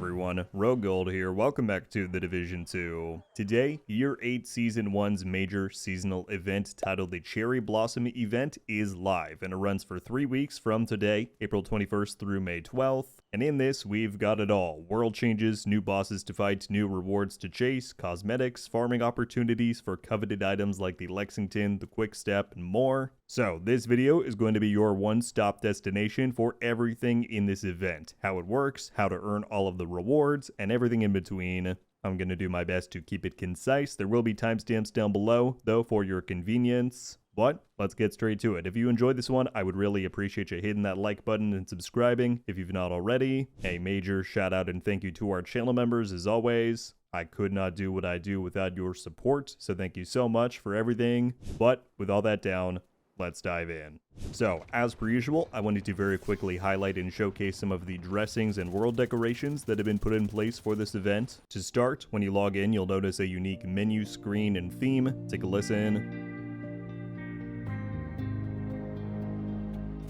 everyone, RogueGold here. Welcome back to the Division 2. Today, Year 8 Season 1's major seasonal event titled the Cherry Blossom event is live, and it runs for 3 weeks from today, April 21st through May 12th. And in this, we've got it all. World changes, new bosses to fight, new rewards to chase, cosmetics, farming opportunities for coveted items like the Lexington, the Quick Step, and more. So, this video is going to be your one-stop destination for everything in this event. How it works, how to earn all of the rewards, and everything in between. I'm going to do my best to keep it concise. There will be timestamps down below, though, for your convenience. But let's get straight to it. If you enjoyed this one, I would really appreciate you hitting that like button and subscribing if you've not already. A major shout out and thank you to our channel members as always. I could not do what I do without your support, so thank you so much for everything. But with all that down, let's dive in. So, as per usual, I wanted to very quickly highlight and showcase some of the dressings and world decorations that have been put in place for this event. To start, when you log in, you'll notice a unique menu screen and theme. Take a listen.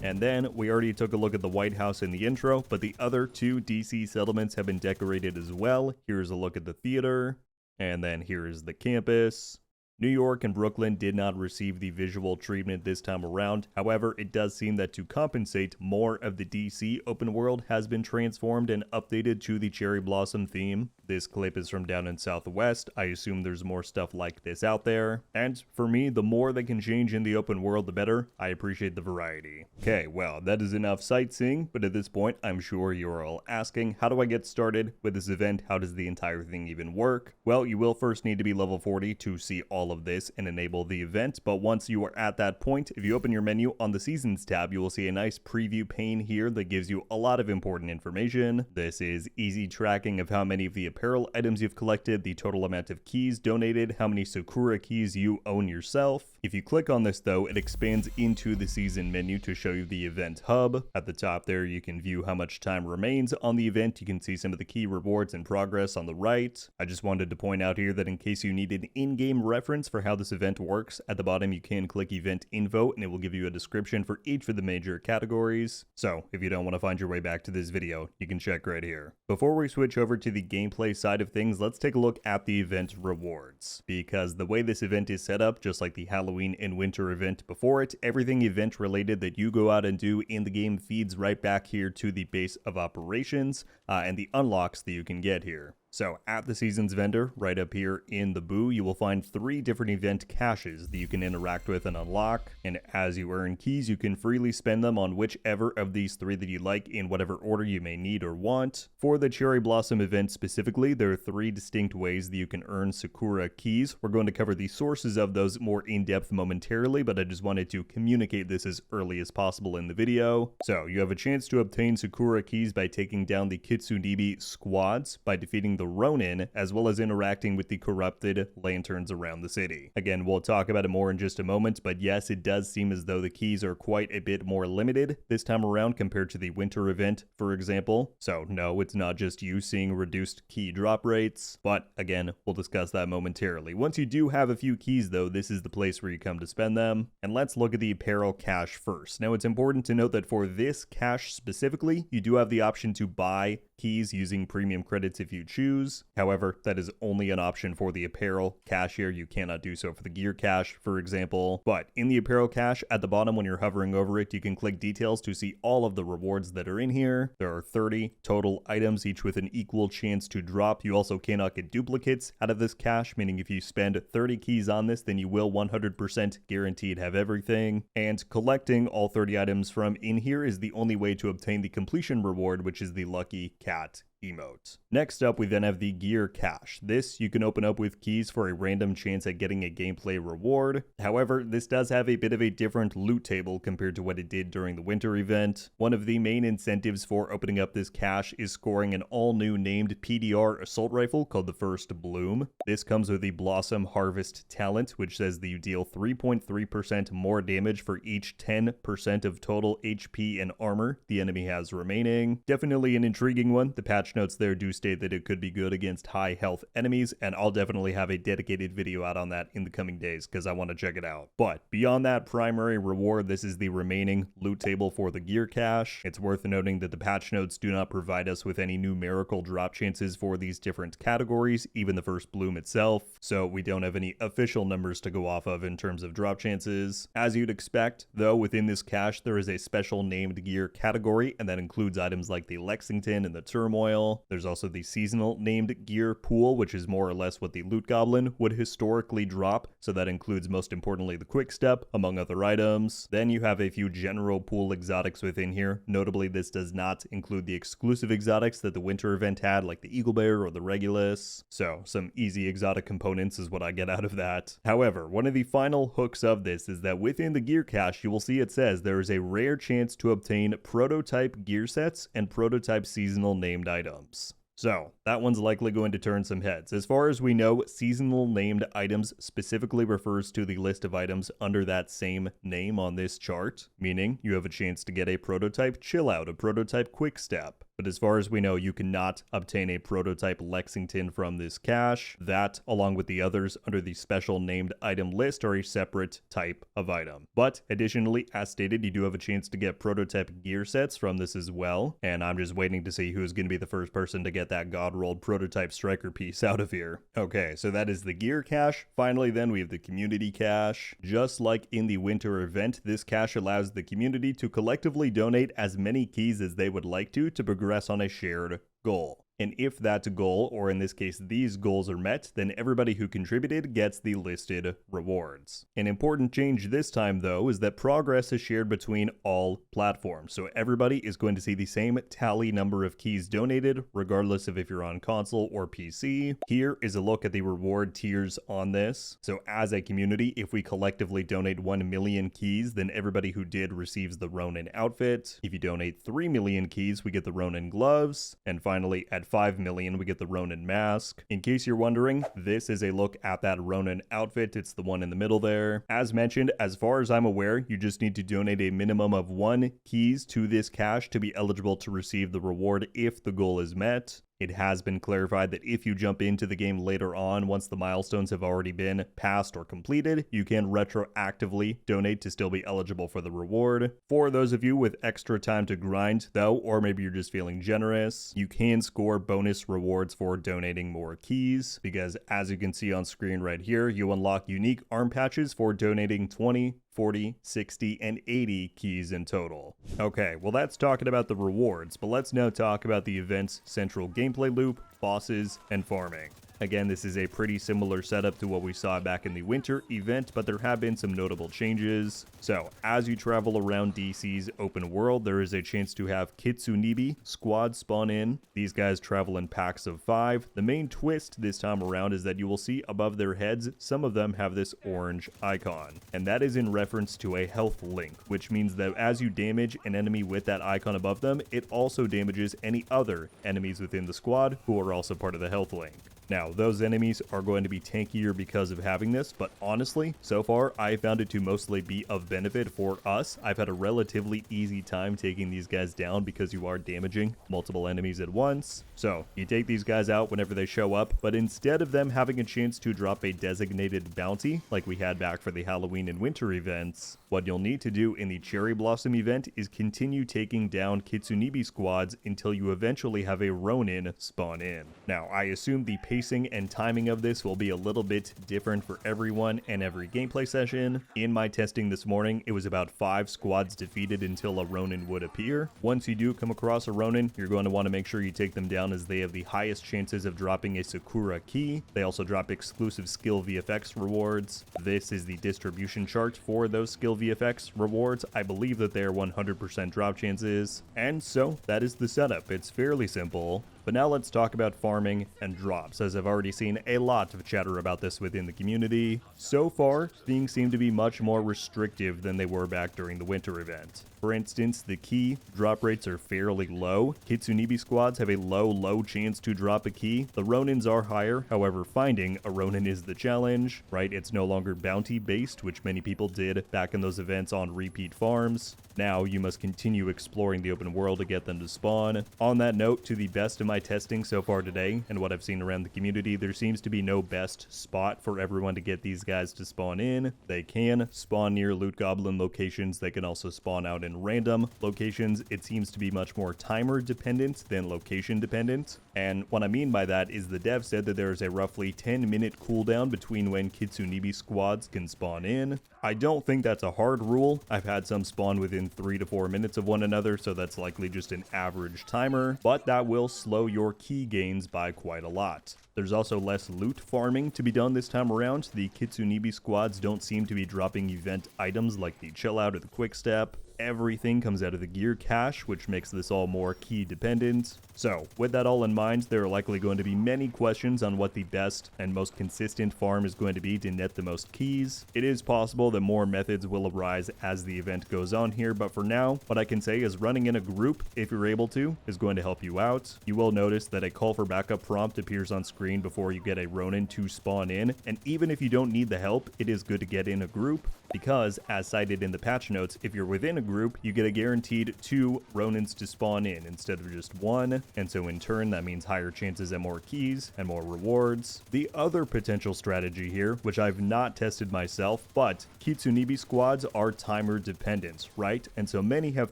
And then, we already took a look at the White House in the intro, but the other two DC settlements have been decorated as well. Here's a look at the theater, and then here is the campus. New York and Brooklyn did not receive the visual treatment this time around. However, it does seem that to compensate, more of the DC open world has been transformed and updated to the Cherry Blossom theme. This clip is from down in Southwest. I assume there's more stuff like this out there. And for me, the more they can change in the open world, the better. I appreciate the variety. Okay, well, that is enough sightseeing, but at this point, I'm sure you're all asking, how do I get started with this event? How does the entire thing even work? Well, you will first need to be level 40 to see all of this and enable the event, but once you are at that point, if you open your menu on the Seasons tab, you will see a nice preview pane here that gives you a lot of important information. This is easy tracking of how many of the apparel items you've collected, the total amount of keys donated, how many Sakura keys you own yourself. If you click on this though, it expands into the season menu to show you the event hub. At the top there, you can view how much time remains on the event. You can see some of the key rewards and progress on the right. I just wanted to point out here that in case you need an in-game reference for how this event works, at the bottom you can click event info and it will give you a description for each of the major categories. So if you don't want to find your way back to this video, you can check right here. Before we switch over to the gameplay side of things, let's take a look at the event rewards. Because the way this event is set up, just like the Halloween and winter event before it, everything event related that you go out and do in the game feeds right back here to the base of operations and the unlocks that you can get here. So at the Seasons vendor, right up here in the boo, you will find 3 different event caches that you can interact with and unlock. And as you earn keys, you can freely spend them on whichever of these 3 that you like in whatever order you may need or want. For the Cherry Blossom event specifically, there are 3 distinct ways that you can earn Sakura keys. We're going to cover the sources of those more in depth momentarily, but I just wanted to communicate this as early as possible in the video. So you have a chance to obtain Sakura keys by taking down the Kitsunibi squads, by defeating the Ronin, as well as interacting with the corrupted lanterns around the city. Again, we'll talk about it more in just a moment, but yes, it does seem as though the keys are quite a bit more limited this time around compared to the winter event, for example. So no, it's not just you seeing reduced key drop rates, but again, we'll discuss that momentarily. Once you do have a few keys though, this is the place where you come to spend them. And let's look at the apparel cache first. Now it's important to note that for this cache specifically, you do have the option to buy keys using premium credits if you choose. However, that is only an option for the apparel cache here. You cannot do so for the gear cache, for example. But in the apparel cache, at the bottom when you're hovering over it, you can click details to see all of the rewards that are in here. There are 30 total items, each with an equal chance to drop. You also cannot get duplicates out of this cache, meaning if you spend 30 keys on this, then you will 100% guaranteed have everything. And collecting all 30 items from in here is the only way to obtain the completion reward, which is the Lucky Cat emote. Next up, we then have the gear cache. This you can open up with keys for a random chance at getting a gameplay reward. However, this does have a bit of a different loot table compared to what it did during the winter event. One of the main incentives for opening up this cache is scoring an all-new named PDR assault rifle called the First Bloom. This comes with the Blossom Harvest talent, which says that you deal 3.3% more damage for each 10% of total HP and armor the enemy has remaining. Definitely an intriguing one. The patch patch notes there do state that it could be good against high health enemies, and I'll definitely have a dedicated video out on that in the coming days because I want to check it out. But beyond that primary reward, this is the remaining loot table for the gear cache. It's worth noting that the patch notes do not provide us with any numerical drop chances for these different categories, even the first bloom itself, so we don't have any official numbers to go off of in terms of drop chances. As you'd expect, though, within this cache there is a special named gear category, and that includes items like the Lexington and the Turmoil. There's also the seasonal named gear pool, which is more or less what the Loot Goblin would historically drop, so that includes most importantly the Quick Step, among other items. Then you have a few general pool exotics within here. Notably, this does not include the exclusive exotics that the winter event had, like the Eagle Bear or the Regulus. So some easy exotic components is what I get out of that. However, one of the final hooks of this is that within the gear cache, you will see it says there is a rare chance to obtain prototype gear sets and prototype seasonal named items. So, that one's likely going to turn some heads. As far as we know, seasonal named items specifically refers to the list of items under that same name on this chart, meaning you have a chance to get a prototype Chill Out, a prototype Quick Step. But as far as we know, you cannot obtain a prototype Lexington from this cache. That, along with the others under the special named item list, are a separate type of item. But additionally, as stated, you do have a chance to get prototype gear sets from this as well. And I'm just waiting to see who's going to be the first person to get that God-rolled prototype striker piece out of here. Okay, so that is the gear cache. Finally, then, we have the community cache. Just like in the winter event, this cache allows the community to collectively donate as many keys as they would like to progress on a shared goal. And if that goal, or in this case these goals, are met, then everybody who contributed gets the listed rewards. An important change this time, though, is that progress is shared between all platforms, so everybody is going to see the same tally number of keys donated, regardless of if you're on console or PC. Here is a look at the reward tiers on this. So as a community, if we collectively donate 1 million keys, then everybody who did receives the Ronin outfit. If you donate 3 million keys, we get the Ronin gloves. And finally, at 5 million, we get the Ronin mask. In case you're wondering, this is a look at that Ronin outfit. It's the one in the middle there. As mentioned, as far as I'm aware, you just need to donate a minimum of 1 keys to this cache to be eligible to receive the reward if the goal is met. It has been clarified that if you jump into the game later on, once the milestones have already been passed or completed, you can retroactively donate to still be eligible for the reward. For those of you with extra time to grind, though, or maybe you're just feeling generous, you can score bonus rewards for donating more keys, because as you can see on screen right here, you unlock unique arm patches for donating 20, 40, 60, and 80 keys in total. Okay, well that's talking about the rewards, but let's now talk about the event's central gameplay loop, bosses, and farming. Again, this is a pretty similar setup to what we saw back in the winter event, but there have been some notable changes. So, as you travel around DC's open world, there is a chance to have Kitsunibi squad spawn in. These guys travel in packs of 5. The main twist this time around is that you will see above their heads, some of them have this orange icon. And that is in reference to a health link, which means that as you damage an enemy with that icon above them, it also damages any other enemies within the squad who are also part of the health link. Now, those enemies are going to be tankier because of having this, but honestly, so far, I found it to mostly be of benefit for us. I've had a relatively easy time taking these guys down because you are damaging multiple enemies at once. So, you take these guys out whenever they show up, but instead of them having a chance to drop a designated bounty, like we had back for the Halloween and winter events, what you'll need to do in the Cherry Blossom event is continue taking down Kitsunibi squads until you eventually have a Ronin spawn in. Now, I assume the pacing and timing of this will be a little bit different for everyone and every gameplay session. In my testing this morning, it was about 5 squads defeated until a Ronin would appear. Once you do come across a Ronin, you're going to want to make sure you take them down as they have the highest chances of dropping a Sakura key. They also drop exclusive skill VFX rewards. This is the distribution chart for those skill VFX rewards. I believe that they are 100% drop chances. And so that is the setup. It's fairly simple. But now let's talk about farming and drops, as I've already seen a lot of chatter about this within the community. So far, things seem to be much more restrictive than they were back during the winter event. For instance, the key drop rates are fairly low. Kitsunibi squads have a low chance to drop a key. The Ronins are higher, however finding a Ronin is the challenge, right? It's no longer bounty based, which many people did back in those events on repeat farms. Now you must continue exploring the open world to get them to spawn. On that note, to the best of my my testing so far today and what I've seen around the community, there seems to be no best spot for everyone to get these guys to spawn in. They can spawn near loot goblin locations. They can also spawn out in random locations. It seems to be much more timer dependent than location dependent. And what I mean by that is the dev said that there is a roughly 10-minute cooldown between when Kitsunibi squads can spawn in. I don't think that's a hard rule. I've had some spawn within 3 to 4 minutes of one another, so that's likely just an average timer, but that will slow your key gains by quite a lot. There's also less loot farming to be done this time around. The Kitsunibi squads don't seem to be dropping event items like the chill out or the quick step. Everything comes out of the gear cache, which makes this all more key dependent. So, with that all in mind, there are likely going to be many questions on what the best and most consistent farm is going to be to net the most keys. It is possible that more methods will arise as the event goes on here, but for now, what I can say is running in a group, if you're able to, is going to help you out. You will notice that a call for backup prompt appears on screen before you get a Ronin to spawn in, and even if you don't need the help, it is good to get in a group, because, as cited in the patch notes, if you're within a group, you get a guaranteed 2 Ronins to spawn in instead of just 1, and so in turn that means higher chances at more keys and more rewards. The other potential strategy here, which I've not tested myself, but Kitsunibi squads are timer dependent, right? And so many have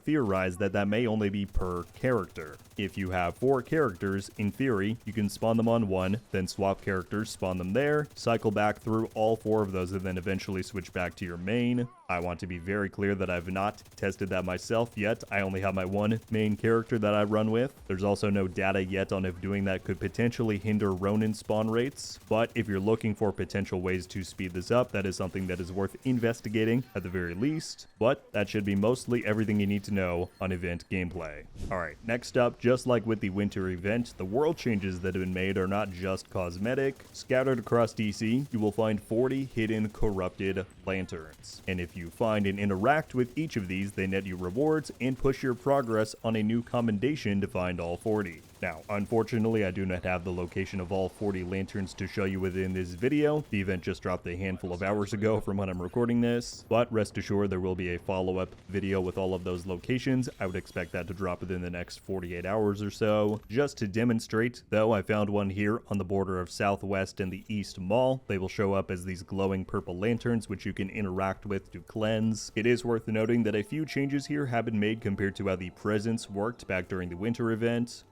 theorized that that may only be per character. If you have 4 characters, in theory, you can spawn them on one, then swap characters, spawn them there, cycle back through all 4 of those, and then eventually switch back to your main. I want to be very clear that I've not tested that myself yet. I only have my one main character that I run with. There's also no data yet on if doing that could potentially hinder Ronin spawn rates, but if you're looking for potential ways to speed this up, that is something that is worth investigating at the very least. But that should be mostly everything you need to know on event gameplay. Alright, next up, just like with the winter event, the world changes that have been made are not just cosmetic. Scattered across DC, you will find 40 hidden corrupted lanterns, and if you find and interact with each of these, they net you rewards and push your progress on a new commendation to find all 40. Now, unfortunately, I do not have the location of all 40 lanterns to show you within this video. The event just dropped a handful of hours ago from when I'm recording this, but rest assured there will be a follow-up video with all of those locations. I would expect that to drop within the next 48 hours or so. Just to demonstrate, though, I found one here on the border of Southwest and the East Mall. They will show up as these glowing purple lanterns, which you can interact with to cleanse. It is worth noting that a few changes here have been made compared to how the presence worked back during the winter event.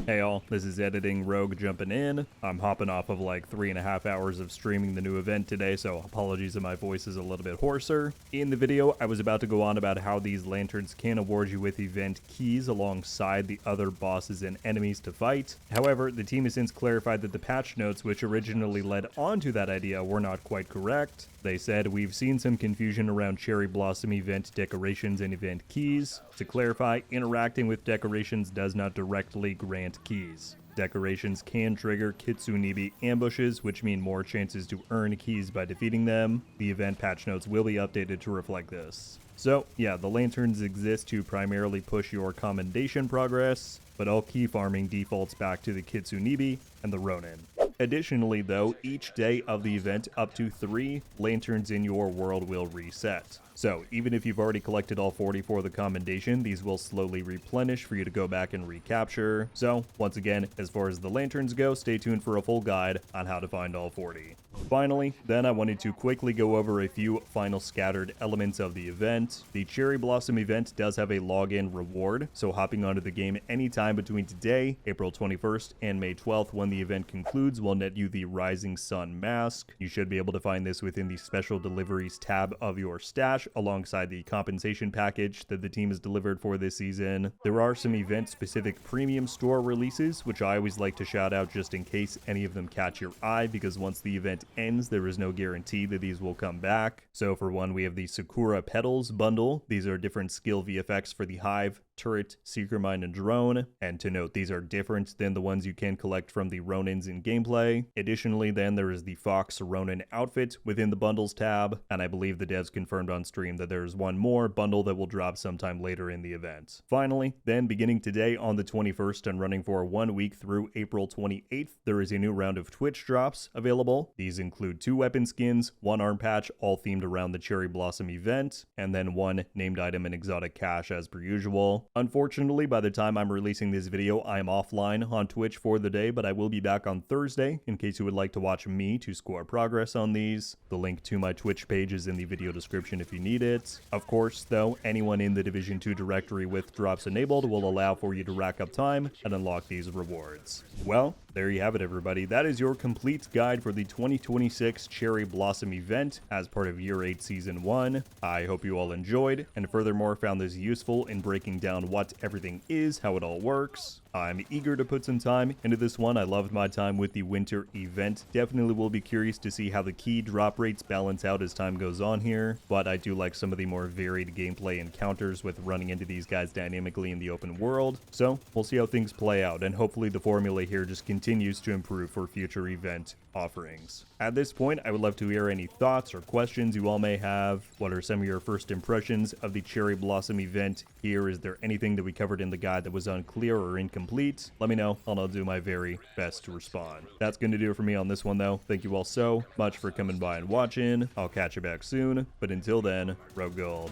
Hey all, this is Editing Rogue jumping in. I'm hopping off of like 3.5 hours of streaming the new event today, so apologies if my voice is a little bit hoarser. In the video, I was about to go on about how these lanterns can award you with event keys alongside the other bosses and enemies to fight. However, the team has since clarified that the patch notes which originally led on to that idea were not quite correct. They said, "We've seen some confusion around Cherry Blossom event decorations and event keys. To clarify, interacting with decorations does not directly grant keys. Decorations can trigger Kitsunibi ambushes, which mean more chances to earn keys by defeating them. The event patch notes will be updated to reflect this." So, yeah, the lanterns exist to primarily push your commendation progress, but all key farming defaults back to the Kitsunibi and the Ronin. Additionally, though, each day of the event, up to 3 lanterns in your world will reset. So, even if you've already collected all 40 for the commendation, these will slowly replenish for you to go back and recapture. So, once again, as far as the lanterns go, stay tuned for a full guide on how to find all 40. Finally, then I wanted to quickly go over a few final scattered elements of the event. The Cherry Blossom event does have a login reward, so hopping onto the game anytime between today, April 21st, and May 12th when the event concludes will net you the Rising Sun mask. You should be able to find this within the Special Deliveries tab of your stash, alongside the compensation package that the team has delivered for this season. There are some event-specific premium store releases, which I always like to shout out just in case any of them catch your eye, because once the event ends, there is no guarantee that these will come back. So for one, we have the Sakura Petals bundle. These are different skill VFX for the Hive, Turret, Seeker Mine, and Drone. And to note, these are different than the ones you can collect from the Ronins in gameplay. Additionally, then there is the Fox Ronin outfit within the bundles tab, and I believe the devs confirmed on stream that there's one more bundle that will drop sometime later in the event. Finally, then beginning today on the 21st and running for 1 week through April 28th, there is a new round of Twitch drops available. These include 2 weapon skins, 1 arm patch, all themed around the Cherry Blossom event, and then 1 named item and exotic cache as per usual. well. Unfortunately, by the time I'm releasing this video, I'm offline on Twitch for the day, but I will be back on Thursday in case you would like to watch me to score progress on these. The link to my Twitch page is in the video description if you need it. Of course, though, anyone in the Division 2 directory with drops enabled will allow for you to rack up time and unlock these rewards. Well, there you have it, everybody. That is your complete guide for the 2026 Cherry Blossom event as part of Year 8 Season 1. I hope you all enjoyed, and furthermore found this useful in breaking down what everything is, how it all works. I'm eager to put some time into this one. I loved my time with the winter event. Definitely will be curious to see how the key drop rates balance out as time goes on here, but I do like some of the more varied gameplay encounters with running into these guys dynamically in the open world. So we'll see how things play out, and hopefully the formula here just continues to improve for future event offerings. At this point, I would love to hear any thoughts or questions you all may have. What are some of your first impressions of the Cherry Blossom event here? Is there anything that we covered in the guide that was unclear or incomplete? Let me know, and I'll do my very best to respond. That's going to do it for me on this one, though. Thank you all so much for coming by and watching. I'll catch you back soon, but until then, RogueGold.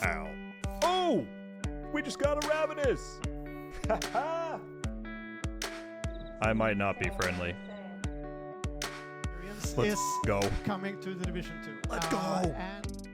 Ow. Oh! We just got a Ravenous! Haha! I might not be friendly. Let's go. Coming to the Division 2. Let's go. And